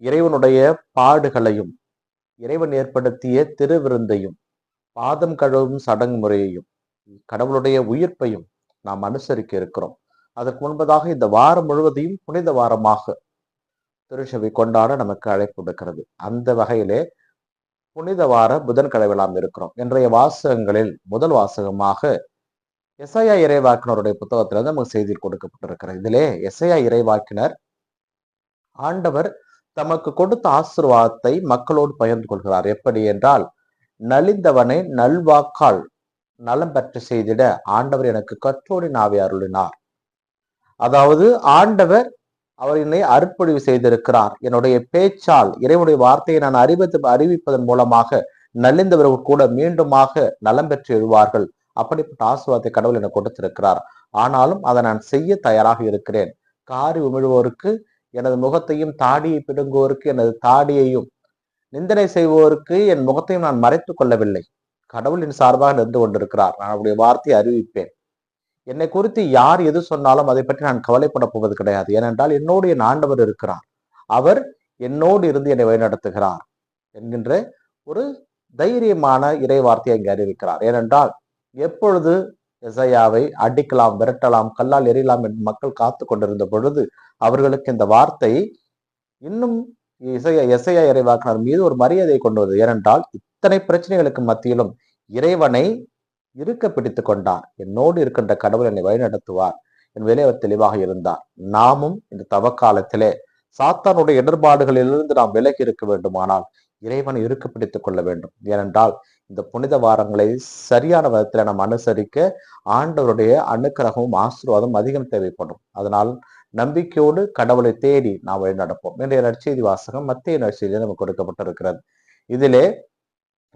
இறைவனுடைய பாடுகளையும், இறைவன் ஏற்படுத்திய திருவிருந்தையும், பாதம் கழுவும் சடங்கு முறையையும், கடவுளுடைய உயிர்ப்பையும் நாம் அனுசரிக்க இருக்கிறோம். அதற்கு முன்பதாக இந்த வாரம் முழுவதையும் புனித வாரமாக திருச்சபை கொண்டாட நமக்கு அழைப்பு விடுக்கிறது. அந்த வகையிலே புனித வார புதன்கிழமை நாம் இருக்கிறோம். இன்றைய வாசகங்களில் முதல் வாசகமாக எசையா இறைவாக்கினருடைய புத்தகத்திலிருந்து நமக்கு செய்தி கொடுக்கப்பட்டிருக்கிறது. இதிலே எசையா இறைவாக்கினர் ஆண்டவர் தமக்கு கொடுத்த ஆசீர்வாதத்தை மக்களோடு பகிர்ந்து கொள்கிறார். எப்படி என்றால், நலிந்தவனை நல்வாக்கால் நலம் பெற்று செய்திட ஆண்டவர் எனக்கு கற்றோடி நாவை அருளினார். அதாவது ஆண்டவர் அவர் என்னை அருட்பொழிவு செய்திருக்கிறார். என்னுடைய பேச்சால் இறைவனுடைய வார்த்தையை நான் அறிவிப்பதன் மூலமாக நலிந்தவர்கள் கூட மீண்டுமாக நலம் பெற்று எழுவார்கள். அப்படிப்பட்ட ஆசீர்வாதத்தை கடவுள் எனக்கு கொடுத்திருக்கிறார். ஆனாலும் அதை நான் செய்ய தயாராக இருக்கிறேன். காரி உமிழ்வோருக்கு எனது முகத்தையும், தாடியை பிடுங்குவோருக்கு எனது தாடியையும், நிந்தனை செய்வோருக்கு என் முகத்தையும் நான் மறைத்துக் கொள்ளவில்லை. கடவுளின் சார்பாக நின்று கொண்டிருக்கிறார். நான் அவருடைய வார்த்தையை அறிவிப்பேன். என்னை குறித்து யார் எது சொன்னாலும் அதை பற்றி நான் கவலைப்பட போவது கிடையாது. ஏனென்றால் என்னோடு என் ஆண்டவர் இருக்கிறார். அவர் என்னோடு இருந்து என்னை வழிநடத்துகிறார் என்கின்ற ஒரு தைரியமான இறை வார்த்தையை இங்கு அறிவிக்கிறார். ஏனென்றால் எப்பொழுது எசையாவை அடிக்கலாம், விரட்டலாம், கல்லால் எறியலாம் என்று மக்கள் காத்து கொண்டிருந்த பொழுது அவர்களுக்கு இந்த வார்த்தை இன்னும் எசையா இறைவாக்கினர் மீது ஒரு மரியாதையை கொண்டு வருது. ஏனென்றால் இத்தனை பிரச்சனைகளுக்கு மத்தியிலும் இறைவனை இருக்க பிடித்துக் கொண்டார். என்னோடு இருக்கின்ற கடவுள் என்னை வழிநடத்துவார் என்பதிலே அவர் தெளிவாக இருந்தார். நாமும் இந்த தவக்காலத்திலே சாத்தானுடைய இடர்பாடுகளிலிருந்து நாம் விலகி இருக்க வேண்டுமானால் இறைவனை இருக்க பிடித்துக் கொள்ள வேண்டும். ஏனென்றால் இந்த புனித வாரங்களை சரியான விதத்துல நாம் அனுசரிக்க ஆண்டவருடைய அனுக்கிரகமும் ஆசீர்வாதம் அதிகம் தேவைப்படும். அதனால் நம்பிக்கையோடு கடவுளை தேடி நாம் வழிநடப்போம். இன்றைய நற்செய்தி வாசகம் மத்திய நற்செய்தியில் நமக்கு கொடுக்கப்பட்டிருக்கிறது. இதிலே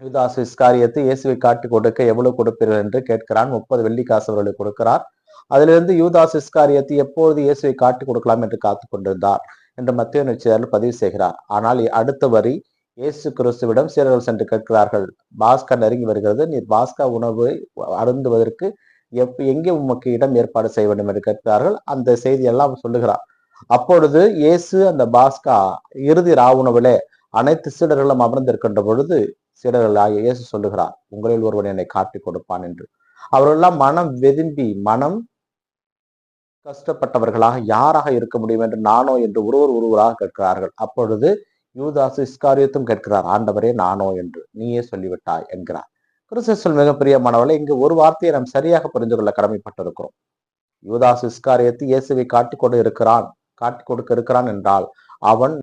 யூதாசு இஸ்காரியத்து இயேசுவை காட்டி கொடுக்க எவ்வளவு கொடுப்பீர்கள் என்று கேட்கிறான். 30 வெள்ளிக்காசு அவர்களுக்கு கொடுக்கிறார். அதிலிருந்து யூதாசு இஸ்காரியத்து எப்பொழுது இயேசுவை காட்டி கொடுக்கலாம் என்று காத்து கொண்டிருந்தார் என்று மத்திய நற்செய்தியாளர் பதிவு செய்கிறார். ஆனால் அடுத்த வரி, இயேசு கிறிஸ்துவிடம் சீடர்கள் சென்று கேட்கிறார்கள், பாஸ்கா நெருங்கி வருகிறது, நீர் பாஸ்கா உணவை அருந்துவதற்கு எங்கே உமக்கு இடம் ஏற்பாடு செய்ய வேண்டும் என்று கேட்கிறார்கள். அந்த செய்தி எல்லாம் சொல்லுகிறார். அப்பொழுது இயேசு அந்த பாஸ்கா இறுதி ராவுணவிலே அனைத்து சீடர்களும் அமர்ந்திருக்கின்ற பொழுது சீடர்களாக இயேசு சொல்லுகிறார், உங்களில் ஒருவன் என்னை காட்டி கொடுப்பான் என்று. அவர்களெல்லாம் மனம் வெதும்பி, மனம் கஷ்டப்பட்டவர்களாக யாராக இருக்க முடியும் என்று நானோ என்று ஒருவராக கேட்கிறார்கள். அப்பொழுது யூதாசு இஸ்காரியத்தும் கேட்கிறார், ஆண்டவரே நானோ என்று நீயே சொல்லிவிட்டாய் என்கிறார். கிறிஸ்துவில் மிகப்பெரிய மாணவர்களை இங்கு ஒரு வார்த்தையை நாம் சரியாக புரிந்து கொள்ள கடமைப்பட்டிருக்கிறோம். யூதாசு இஸ்காரியத்து இயேசுவை காட்டி கொடுக்க இருக்கிறான் என்றால் அவன்